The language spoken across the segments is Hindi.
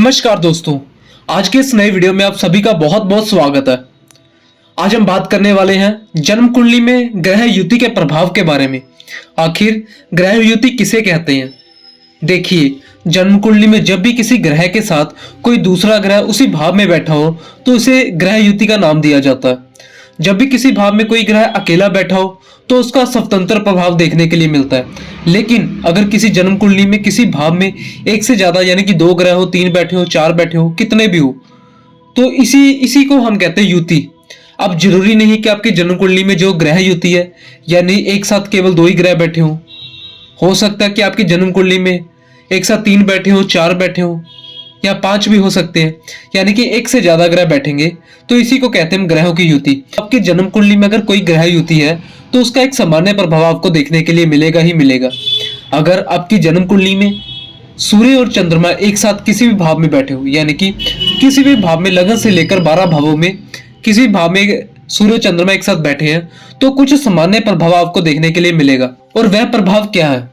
नमस्कार दोस्तों, आज के इस नए वीडियो में आप सभी का बहुत बहुत स्वागत है। आज हम बात करने वाले हैं जन्म कुंडली में ग्रह युति के प्रभाव के बारे में। आखिर ग्रह युति किसे कहते हैं? देखिए, जन्म कुंडली में जब भी किसी ग्रह के साथ कोई दूसरा ग्रह उसी भाव में बैठा हो तो उसे ग्रह युति का नाम दिया जाता है। जब भी किसी भाव में कोई ग्रह अकेला बैठा हो तो उसका स्वतंत्र प्रभाव देखने के लिए मिलता है। लेकिन अगर किसी जन्म कुंडली में किसी भाव में एक से ज्यादा यानी कि दो ग्रह हो, तीन बैठे हो, चार बैठे हो, कितने भी हो, तो इसी को हम कहते हैं युति। अब जरूरी नहीं कि आपकी जन्म कुंडली में जो ग्रह युति है यानी एक साथ केवल दो ही ग्रह बैठे हो सकता है कि आपकी जन्म कुंडली में एक साथ तीन बैठे हो, चार बैठे हो या पांच भी हो सकते हैं, यानी कि एक से ज्यादा ग्रह बैठेंगे तो इसी को कहते हैं ग्रहों की युति। आपकी जन्म कुंडली में अगर कोई ग्रह युति है तो उसका एक सामान्य प्रभाव आपको देखने के लिए मिलेगा ही मिलेगा। अगर आपकी जन्म कुंडली में सूर्य और चंद्रमा एक साथ किसी भी भाव में बैठे हो, यानी कि किसी भी भाव में लगन से लेकर 12 भावों में किसी भाव में सूर्य चंद्रमा एक साथ बैठे हैं, तो कुछ सामान्य प्रभाव आपको देखने के लिए मिलेगा। और वह प्रभाव क्या है?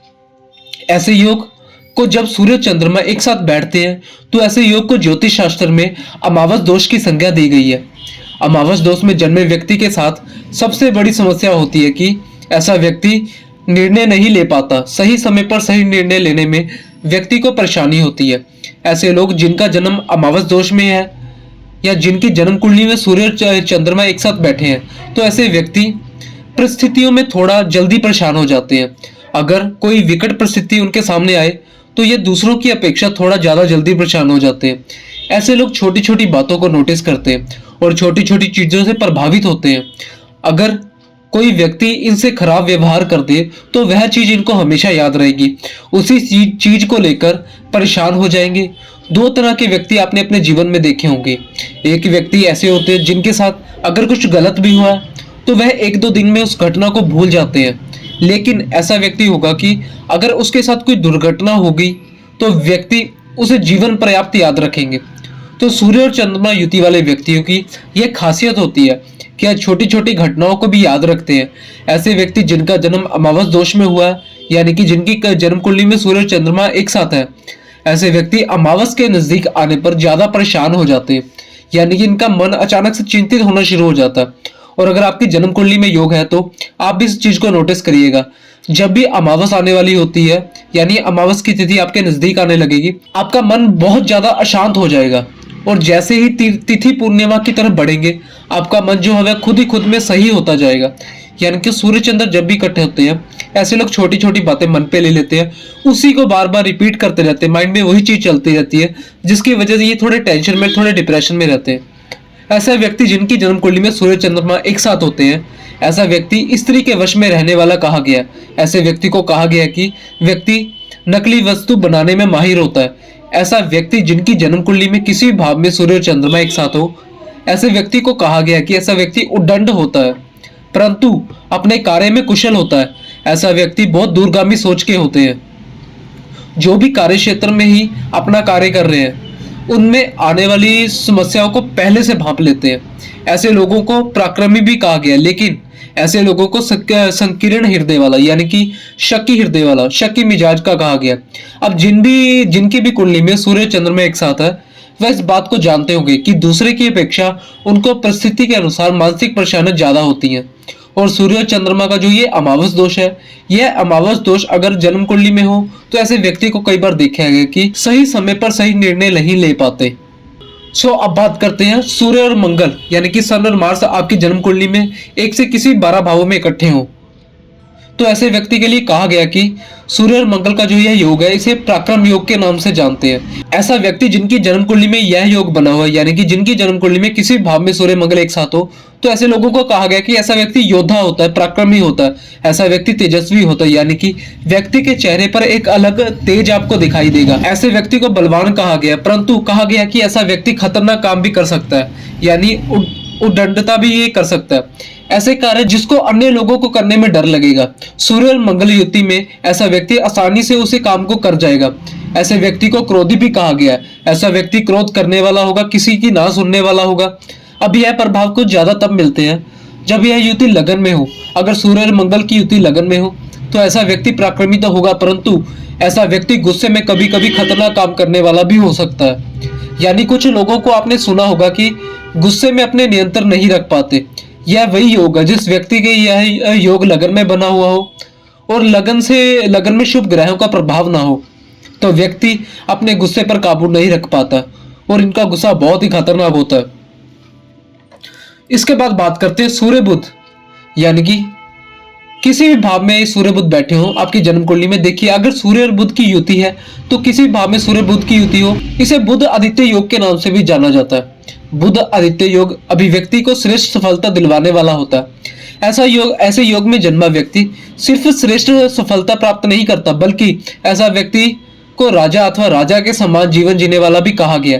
ऐसे योग को जब सूर्य चंद्रमा एक साथ बैठते हैं तो ऐसे योग को ज्योतिष शास्त्र में अमावस दोष की संज्ञा दी गई है। अमावस दोष में जन्मे व्यक्ति के साथ सबसे बड़ी समस्या होती है कि ऐसा व्यक्ति निर्णय नहीं ले पाता। सही समय पर सही निर्णय लेने में व्यक्ति को परेशानी होती है। ऐसे लोग जिनका जन्म अमावस दोष में है या जिनकी जन्म कुंडली में सूर्य और चंद्रमा एक साथ बैठे हैं, तो ऐसे व्यक्ति परिस्थितियों में थोड़ा जल्दी परेशान हो जाते हैं। अगर कोई विकट परिस्थिति उनके सामने आए तो ये दूसरों की अपेक्षा थोड़ा ज्यादा जल्दी परेशान हो जाते हैं। ऐसे लोग छोटी छोटी बातों को नोटिस करते हैं और छोटी छोटी चीजों से प्रभावित होते हैं। अगर कोई व्यक्ति इनसे खराब व्यवहार कर दे तो वह चीज इनको हमेशा याद रहेगी, उसी चीज को लेकर परेशान हो जाएंगे। दो तरह के व्यक्ति आपने अपने जीवन में देखे होंगे। एक व्यक्ति ऐसे होते हैं जिनके साथ अगर कुछ गलत भी हुआ तो वह एक दो दिन में उस घटना को भूल जाते हैं। लेकिन ऐसा व्यक्ति होगा कि अगर उसके साथ कोई दुर्घटना होगी तो व्यक्ति उसे जीवन पर्याप्त याद रखेंगे। तो सूर्य और चंद्रमा युति वाले व्यक्तियों की यह खासियत होती है कि छोटी छोटी घटनाओं को भी याद रखते हैं। ऐसे व्यक्ति जिनका जन्म अमावस दोष में हुआ है, यानी कि जिनकी जन्म कुंडली में सूर्य और चंद्रमा एक साथ है, ऐसे व्यक्ति अमावस के नजदीक आने पर ज्यादा परेशान हो जाते हैं, यानी कि इनका मन अचानक से चिंतित होना शुरू हो जाता है। और अगर आपकी जन्म कुंडली में योग है तो आप भी इस चीज को नोटिस करिएगा। जब भी अमावस आने वाली होती है, यानी अमावस की तिथि आपके नजदीक आने लगेगी, आपका मन बहुत ज्यादा अशांत हो जाएगा। और जैसे ही तिथि पूर्णिमा की तरफ बढ़ेंगे, आपका मन जो है खुद में सही होता जाएगा। यानी कि सूर्य चंद्र जब भी इकट्ठे होते हैं, ऐसे लोग छोटी छोटी बातें मन पे ले लेते हैं, उसी को बार बार रिपीट करते रहते हैं, माइंड में वही चीज चलती रहती है, जिसकी वजह से ये थोड़े टेंशन में, थोड़े डिप्रेशन में रहते हैं। ऐसा व्यक्ति जिनकी जन्म कुंडली में सूर्य चंद्रमा एक साथ होते हैं, ऐसा व्यक्ति स्त्री के वश में रहने वाला कहा गया। ऐसे व्यक्ति को कहा गया कि व्यक्ति नकली वस्तु बनाने में माहिर होता है। ऐसा व्यक्ति जिनकी जन्म कुंडली में किसी भी भाव में सूर्य और चंद्रमा एक साथ हो, ऐसे व्यक्ति को कहा गया कि ऐसा व्यक्ति उद्दंड होता है परंतु अपने कार्य में कुशल होता है। ऐसा व्यक्ति बहुत दूरगामी सोच के होते हैं, जो भी कार्य क्षेत्र में ही अपना कार्य कर रहे हैं उनमें आने वाली समस्याओं को पहले से भांप लेते हैं। ऐसे लोगों को पराक्रमी भी कहा गया, लेकिन ऐसे लोगों को संकीर्ण हृदय वाला, यानी कि शकी हृदय वाला, शकी मिजाज का कहा गया। अब जिनकी भी कुंडली में सूर्य चंद्रमा एक साथ है, वह इस बात को जानते होंगे कि दूसरे की अपेक्षा उनको परिस्थिति के अनुसार मानसिक परेशानियां ज्यादा होती हैं। और सूर्य और चंद्रमा का जो ये अमावस दोष है, यह अमावस दोष अगर जन्म कुंडली में हो तो ऐसे व्यक्ति को कई बार देखा गया कि सही समय पर सही निर्णय नहीं ले पाते। अब बात करते हैं सूर्य और मंगल, यानी कि सन और मार्स आपकी जन्म कुंडली में एक से किसी 12 भावों में इकट्ठे हों, तो ऐसे व्यक्ति के लिए कहा गया कि सूर्य और मंगल का जो यह योग है, इसे पराक्रम योग के नाम से जानते हैं। ऐसा व्यक्ति जिनकी जन्म कुंडली में यह योग बना हुआ है, यानी कि जिनकी जन्म कुंडली में किसी भाव में सूर्य मंगल एक साथ हो, तो ऐसे लोगों को कहा गया कि ऐसा व्यक्ति योद्धा होता है, पराक्रमी होता है, ऐसा व्यक्ति तेजस्वी होता है, यानी कि व्यक्ति के चेहरे पर एक अलग तेज आपको दिखाई देगा। ऐसे व्यक्ति को बलवान कहा गया, परंतु कहा गया कि ऐसा व्यक्ति खतरनाक काम भी कर सकता है, यानी उद्दंडता भी ये कर सकता है। ऐसे कार्य जिसको अन्य लोगों को करने में डर लगेगा, सूर्य और मंगल युति में ऐसा व्यक्ति आसानी से उसे काम को कर जाएगा। ऐसे व्यक्ति को क्रोधी भी कहा गया है। ऐसा व्यक्ति क्रोध करने वाला होगा, किसी की ना सुनने वाला होगा। अब यह प्रभाव कुछ ज्यादा तब मिलते हैं जब यह युति लगन में हो। अगर सूर्य और मंगल की युति लगन में हो तो ऐसा व्यक्ति पराक्रमी तो होगा, परंतु ऐसा व्यक्ति गुस्से में कभी कभी खतरनाक काम करने वाला भी हो सकता है। यानी कुछ लोगों को आपने सुना होगा कि गुस्से में अपने नियंत्रण नहीं रख पाते। यह वही योग है जिस व्यक्ति के यह योग लगन में बना हुआ हो और लगन में शुभ ग्रहों का प्रभाव ना हो, तो व्यक्ति अपने गुस्से पर काबू नहीं रख पाता और इनका गुस्सा बहुत ही खतरनाक होता है। इसके बाद बात करते हैं सूर्य बुध, यानी कि किसी भी भाव में सूर्य बुध बैठे हो आपकी जन्म कुंडली में। देखिए, अगर सूर्य और बुध की युति है तो किसी भी भाव में सूर्य बुध की युति हो, इसे बुध आदित्य योग के नाम से भी जाना जाता है। बुध आदित्य योग अभिव्यक्ति को श्रेष्ठ सफलता दिलवाने वाला होता है। ऐसे योग में जन्मा व्यक्ति सिर्फ श्रेष्ठ सफलता प्राप्त नहीं करता, बल्कि ऐसा व्यक्ति को राजा अथवा राजा के समान जीवन जीने वाला भी कहा गया।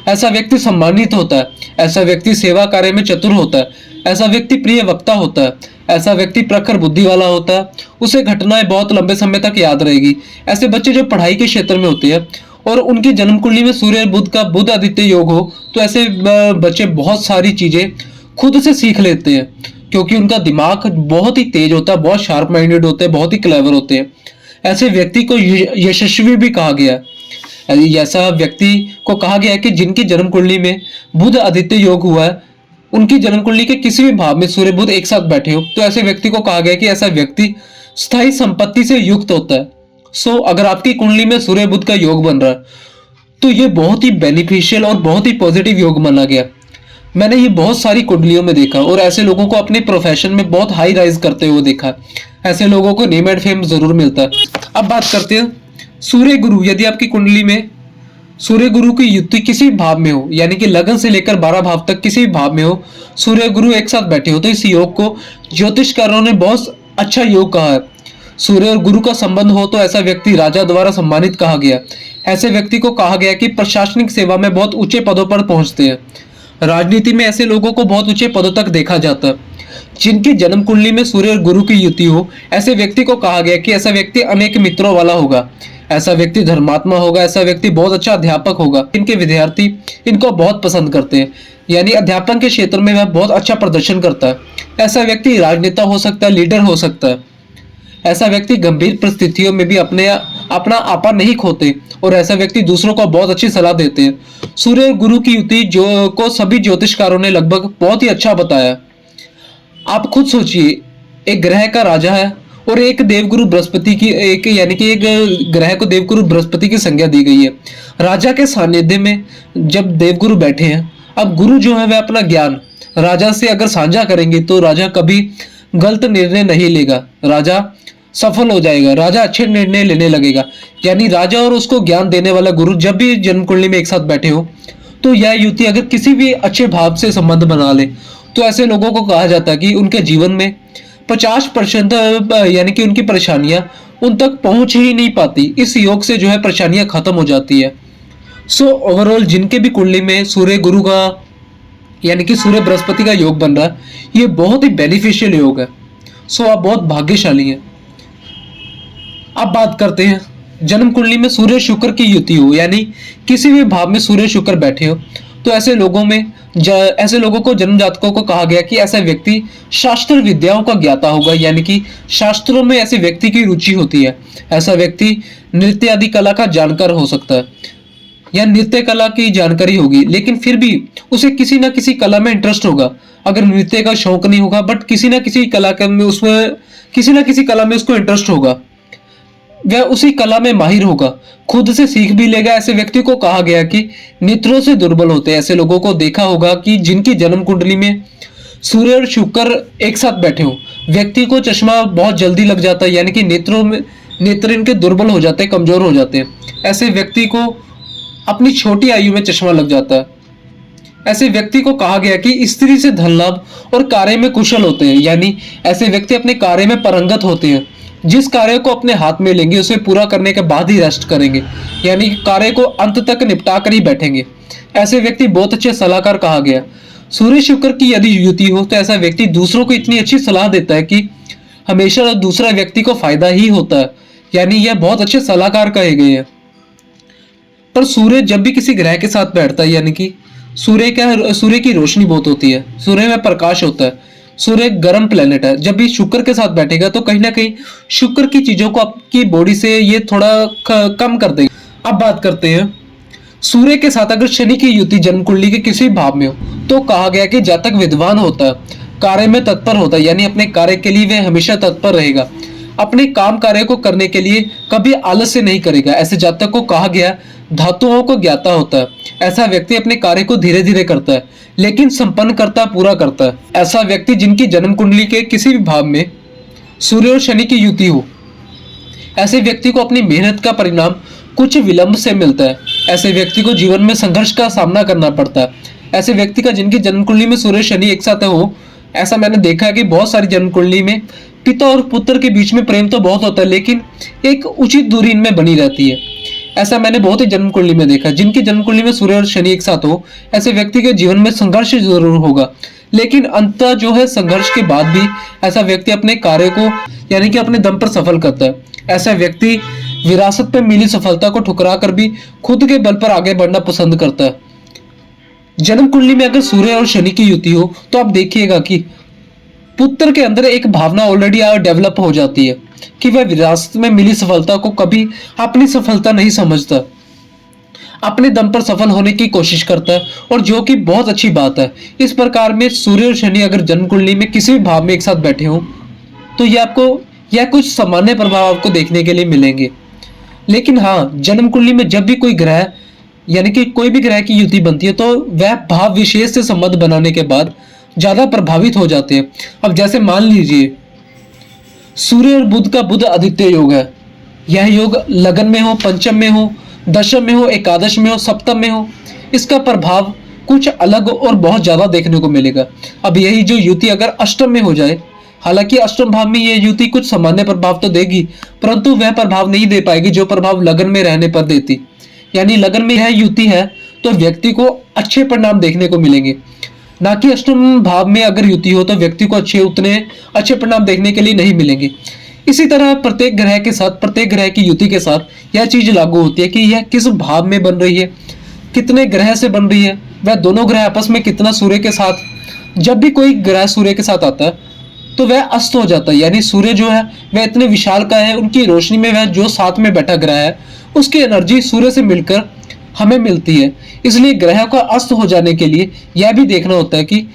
ऐसा व्यक्ति सम्मानित होता है, ऐसा व्यक्ति सेवा कार्य में चतुर होता है, ऐसा व्यक्ति प्रिय वक्ता होता है, ऐसा व्यक्ति प्रखर बुद्धि वाला होता है, उसे घटनाएं बहुत लंबे समय तक याद रहेगी। ऐसे बच्चे जो पढ़ाई के क्षेत्र में होते हैं और उनकी जन्म कुंडली में सूर्य बुध का बुध आदित्य योग हो, तो ऐसे बच्चे बहुत सारी चीजें खुद से सीख लेते हैं, क्योंकि उनका दिमाग बहुत ही तेज होता है, बहुत शार्प माइंडेड होते हैं, बहुत ही क्लेवर होते हैं। ऐसे व्यक्ति को यशस्वी भी कहा गया है। ऐसा व्यक्ति को कहा गया है कि जिनकी जन्म कुंडली में बुध आदित्य योग हुआ है, उनकी जन्म कुंडली के किसी भी भाव में सूर्य बुध एक साथ बैठे हो, तो ऐसे व्यक्ति को कहा गया कि ऐसा व्यक्ति स्थायी संपत्ति से युक्त होता है। अगर आपकी कुंडली में सूर्य बुध का योग बन रहा है तो ये बहुत ही बेनिफिशियल और बहुत ही पॉजिटिव योग माना गया। मैंने ये बहुत सारी कुंडलियों में देखा और ऐसे लोगों को अपने प्रोफेशन में बहुत हाई राइज करते हुए देखा। ऐसे लोगों को नेम एंड फेम जरूर मिलता है। अब बात करते हैं सूर्य गुरु। यदि आपकी कुंडली में सूर्य गुरु की युति किसी भाव में हो, यानी कि लगन से लेकर 12 भाव तक किसी भी भाव में हो, सूर्य गुरु एक साथ बैठे हो, तो इस योग को ज्योतिषकारों ने बहुत अच्छा योग कहा है। सूर्य और गुरु का संबंध हो तो ऐसा व्यक्ति राजा द्वारा सम्मानित कहा गया। ऐसे व्यक्ति को कहा गया कि प्रशासनिक सेवा में बहुत ऊंचे पदों पर पहुंचते हैं। राजनीति में ऐसे लोगों को बहुत ऊंचे पदों तक देखा जाता है। जिनकी जन्म कुंडली में सूर्य और गुरु की युति हो, ऐसे व्यक्ति को कहा गया कि ऐसा व्यक्ति अनेक मित्रों वाला होगा, ऐसा व्यक्ति धर्मात्मा होगा, ऐसा व्यक्ति बहुत अच्छा अध्यापक होगा। इनके विद्यार्थी इनको बहुत पसंद करते हैं, यानी अध्यापन के क्षेत्र में वह बहुत अच्छा प्रदर्शन करता है। ऐसा व्यक्ति राजनेता हो सकता है, लीडर हो सकता है। ऐसा व्यक्ति गंभीर परिस्थितियों में भी अपना आपा नहीं खोते और ऐसा व्यक्ति दूसरों को बहुत अच्छी सलाह देते हैं। सूर्य और गुरु की युति को सभी ज्योतिषकारों ने लगभग बहुत ही अच्छा बताया। आप खुद सोचिए, एक ग्रह का राजा है और एक देवगुरु बृहस्पति की एक ग्रह को देवगुरु बृहस्पति की संज्ञा दी गई है। राजा के सानिध्य में जब देवगुरु बैठे हैं, अब गुरु जो है वह अपना ज्ञान राजा से अगर साझा करेंगे तो राजा कभी गलत निर्णय नहीं लेगा, राजा सफल हो जाएगा, राजा अच्छे निर्णय लेने लगेगा। यानी राजा और उसको ज्ञान देने वाला गुरु जब भी जन्म कुंडली में एक साथ बैठे हो, तो यह युति अगर किसी भी अच्छे भाव से संबंध बना ले, तो ऐसे लोगों को कहा जाता है कि उनके जीवन में 50% यानी कि उनकी परेशानियां उन तक पहुंच ही नहीं पाती। इस योग से जो है परेशानियां खत्म हो जाती है। ओवरऑल जिनके भी कुंडली में सूर्य गुरु का यानी कि सूर्य बृहस्पति का योग बन रहा है, ये बहुत ही बेनिफिशियल योग है। आप बहुत भाग्यशाली हैं। अब बात करते हैं जन्म कुंडली में सूर्य शुक्र की युति हो, यानी किसी भी भाव में सूर्य शुक्र बैठे हो, तो ऐसे लोगों को जन्म जातकों को कहा गया कि ऐसा व्यक्ति शास्त्र विद्याओं का ज्ञाता होगा, यानी कि शास्त्रों में ऐसे व्यक्ति की रुचि होती है। ऐसा व्यक्ति नृत्य आदि कला का जानकार हो सकता है या नृत्य कला की जानकारी होगी, लेकिन फिर भी उसे किसी ना किसी कला में इंटरेस्ट होगा। अगर नृत्य का शौक नहीं होगा, बट किसी ना किसी कला में उसको इंटरेस्ट होगा, वह उसी कला में माहिर होगा, खुद से सीख भी लेगा। ऐसे व्यक्ति को कहा गया कि नेत्रों से दुर्बल होते हैं। ऐसे लोगों को देखा होगा कि जिनकी जन्म कुंडली में सूर्य और शुक्र एक साथ बैठे हो, व्यक्ति को चश्मा बहुत जल्दी लग जाता है, यानी कि नेत्र इनके दुर्बल हो जाते हैं, कमजोर हो जाते हैं। ऐसे व्यक्ति को अपनी छोटी आयु में चश्मा लग जाता है। ऐसे व्यक्ति को कहा गया कि स्त्री से धन लाभ और कार्य में कुशल होते हैं, यानी ऐसे व्यक्ति अपने कार्य में पारंगत होते हैं। जिस कार्य को अपने हाथ में लेंगे उसे पूरा करने के बाद ही रेस्ट करेंगे, यानी कार्य को अंत तक निपटा कर ही बैठेंगे। ऐसे व्यक्ति बहुत अच्छे सलाहकार कहा गया। सूर्य शुक्र की यदि युति हो तो ऐसा व्यक्ति दूसरों को इतनी अच्छी सलाह देता है कि हमेशा दूसरा व्यक्ति को फायदा ही होता है, यानी यह बहुत अच्छे सलाहकार कहे गए हैं। पर सूर्य जब भी किसी ग्रह के साथ बैठता है, यानी कि सूर्य की रोशनी बहुत होती है, सूर्य में प्रकाश होता है, सूर्य एक गर्म प्लेनेट है। जब भी शुक्र के साथ बैठेगा तो कहीं ना कहीं शुक्र की चीजों को आपकी बॉडी से ये थोड़ा कम कर देगा। अब बात करते हैं सूर्य के साथ अगर शनि की युति जन्म कुंडली के किसी भाव में हो तो कहा गया कि जातक विद्वान होता है, कार्य में तत्पर होता है, यानी अपने कार्य के लिए वह हमेशा तत्पर रहेगा, अपने काम कार्य को करने के लिए कभी आलस्य नहीं करेगा। ऐसे जातक को कहा गया धातुओं को ज्ञाता होता है। ऐसा व्यक्ति अपने कार्य को धीरे धीरे करता है लेकिन संपन्न करता पूरा करता है। ऐसा व्यक्ति जिनकी जन्म कुंडली के किसी भी भाव में सूर्य और शनि की युति हो, ऐसे व्यक्ति को अपनी मेहनत का परिणाम कुछ विलंब से मिलता है। ऐसे व्यक्ति को जीवन में संघर्ष का सामना करना पड़ता है। ऐसे व्यक्ति का जिनकी जन्म कुंडली में सूर्य शनि एक साथ हो, ऐसा मैंने देखा है कि बहुत सारी जन्म कुंडली में पिता और पुत्र के बीच में प्रेम तो बहुत होता है लेकिन एक उचित दूरी इनमें बनी रहती है। ऐसा मैंने बहुत ही जन्म कुंडली में देखा। जिनकी जन्म कुंडली में सूर्य और शनि एक साथ हो, ऐसे व्यक्ति के जीवन में संघर्ष जरूर होगा लेकिन अंततः जो है संघर्ष के बाद भी ऐसा व्यक्ति अपने कार्य को यानी कि अपने दम पर सफल करता है। ऐसा व्यक्ति विरासत पे मिली सफलता को ठुकरा कर भी खुद के बल पर आगे बढ़ना पसंद करता है। जन्म कुंडली में अगर सूर्य और शनि की युति हो तो आप देखिएगा कि पुत्र के अंदर एक भावना ऑलरेडी डेवलप हो जाती है कि वह विरासत में मिली सफलता को कभी अपनी सफलता नहीं समझता, अपने दम पर सफल होने की कोशिश करता है, और जो कि बहुत अच्छी बात है। इस प्रकार में सूर्य और शनि अगर जन्म कुंडली में किसी भी भाव में एक साथ बैठे हों तो यह कुछ सामान्य प्रभाव आपको देखने के लिए मिलेंगे। लेकिन हाँ, जन्म कुंडली में जब भी कोई ग्रह यानी कि कोई भी ग्रह की युति बनती है तो वह भाव विशेष से संबंध बनाने के बाद ज्यादा प्रभावित हो जाते हैं। अब जैसे मान लीजिए सूर्य और बुध का बुध आदित्य योग है। यह योग लगन में हो, पंचम में हो, दशम में हो, एकादश में हो, सप्तम में हो, इसका प्रभाव कुछ अलग और बहुत ज्यादा देखने को मिलेगा। अब यही जो युति अगर अष्टम में हो जाए, हालांकि अष्टम भाव में यह युति कुछ सामान्य प्रभाव तो देगी परंतु वह प्रभाव नहीं दे पाएगी जो प्रभाव लगन में रहने पर देती। यानी लगन में यह युति है तो व्यक्ति को अच्छे परिणाम देखने को मिलेंगे, ना कि अष्टम भाव में अगर युति हो तो व्यक्ति को उतने अच्छे परिणाम देखने के लिए नहीं मिलेंगे। इसी तरह प्रत्येक ग्रह की युति के साथ यह चीज लागू होती है कि यह किस भाव में बन रही है, कितने ग्रह से बन रही है, वह दोनों ग्रह आपस में कितना सूर्य के साथ। जब भी कोई ग्रह सूर्य के साथ आता है तो वह अस्त हो जाता है, यानी सूर्य जो है वह इतने विशाल का है, उनकी रोशनी में वह जो साथ में बैठा ग्रह है उसकी एनर्जी सूर्य से मिलकर हमें मिलती है। इसलिए ग्रह का अस्त हो जाने के लिए यह भी देखना होता है कि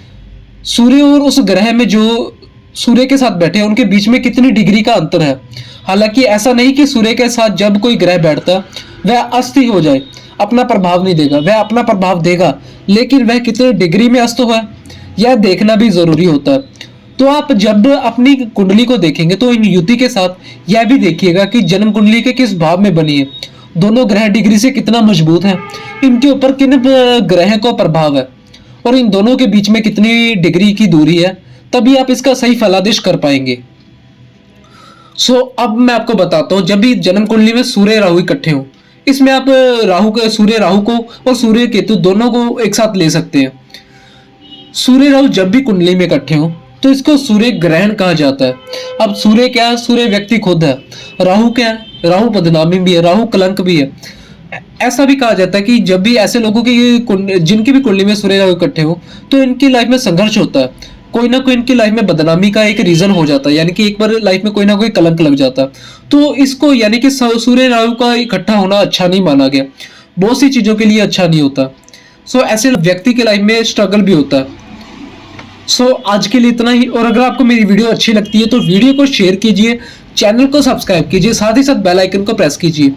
सूर्य और उस ग्रह में जो सूर्य के साथ बैठे हैं उनके बीच में कितनी डिग्री का अंतर है। हालांकि ऐसा नहीं कि सूर्य के साथ जब कोई ग्रह बैठता वह अस्त ही हो जाए, अपना प्रभाव नहीं देगा, वह अपना प्रभाव देगा लेकिन वह कितने डिग्री में अस्त हुआ यह देखना भी जरूरी होता है। तो आप जब अपनी कुंडली को देखेंगे तो इन युति के साथ यह भी देखिएगा कि जन्म कुंडली के किस भाव में बनी है, दोनों ग्रह डिग्री से कितना मजबूत है, इनके ऊपर किन ग्रह का प्रभाव है और इन दोनों के बीच में कितनी डिग्री की दूरी है, तभी आप इसका सही फलादेश कर पाएंगे। अब मैं आपको बताता हूं, जब भी जन्म कुंडली में सूर्य राहु इकट्ठे हो, इसमें आप सूर्य राहु को और सूर्य केतु दोनों को एक साथ ले सकते हैं। सूर्य राहु जब भी कुंडली में इकट्ठे हो तो इसको सूर्य ग्रहण कहा जाता है। अब सूर्य क्या है? सूर्य व्यक्ति खुद है। राहु क्या है? राहु बदनामी भी है, राहु कलंक भी है। ऐसा भी कहा जाता है कि जब भी ऐसे लोगों की जिनकी भी कुंडली में सूर्य राहु इकट्ठे हो तो इनकी लाइफ में संघर्ष होता है, कोई ना कोई इनकी लाइफ में बदनामी का एक रीजन हो जाता है, यानी कि एक बार लाइफ में कोई ना कोई कलंक लग जाता है। तो इसको यानी कि सूर्य राहु का इकट्ठा होना अच्छा नहीं माना गया, बहुत सी चीजों के लिए अच्छा नहीं होता। ऐसे व्यक्ति की लाइफ में स्ट्रगल भी होता है। आज के लिए इतना ही, और अगर आपको मेरी वीडियो अच्छी लगती है तो वीडियो को शेयर कीजिए, चैनल को सब्सक्राइब कीजिए, साथ ही साथ बेल आइकन को प्रेस कीजिए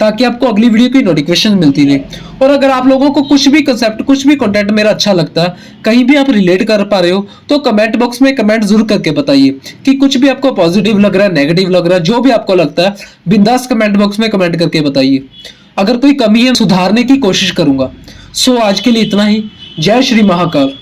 ताकि आपको अगली वीडियो की नोटिफिकेशन मिलती रहे। और अगर आप लोगों को कुछ भी कंसेप्ट, कुछ भी कंटेंट मेरा अच्छा लगता है, कहीं भी आप रिलेट कर पा रहे हो तो कमेंट बॉक्स में कमेंट जरूर करके बताइए कि कुछ भी आपको पॉजिटिव लग रहा है, नेगेटिव लग रहा है, जो भी आपको लगता है बिंदास कमेंट बॉक्स में कमेंट करके बताइए। अगर कोई कमी है सुधारने की कोशिश करूंगा। आज के लिए इतना ही। जय श्री महाकाल।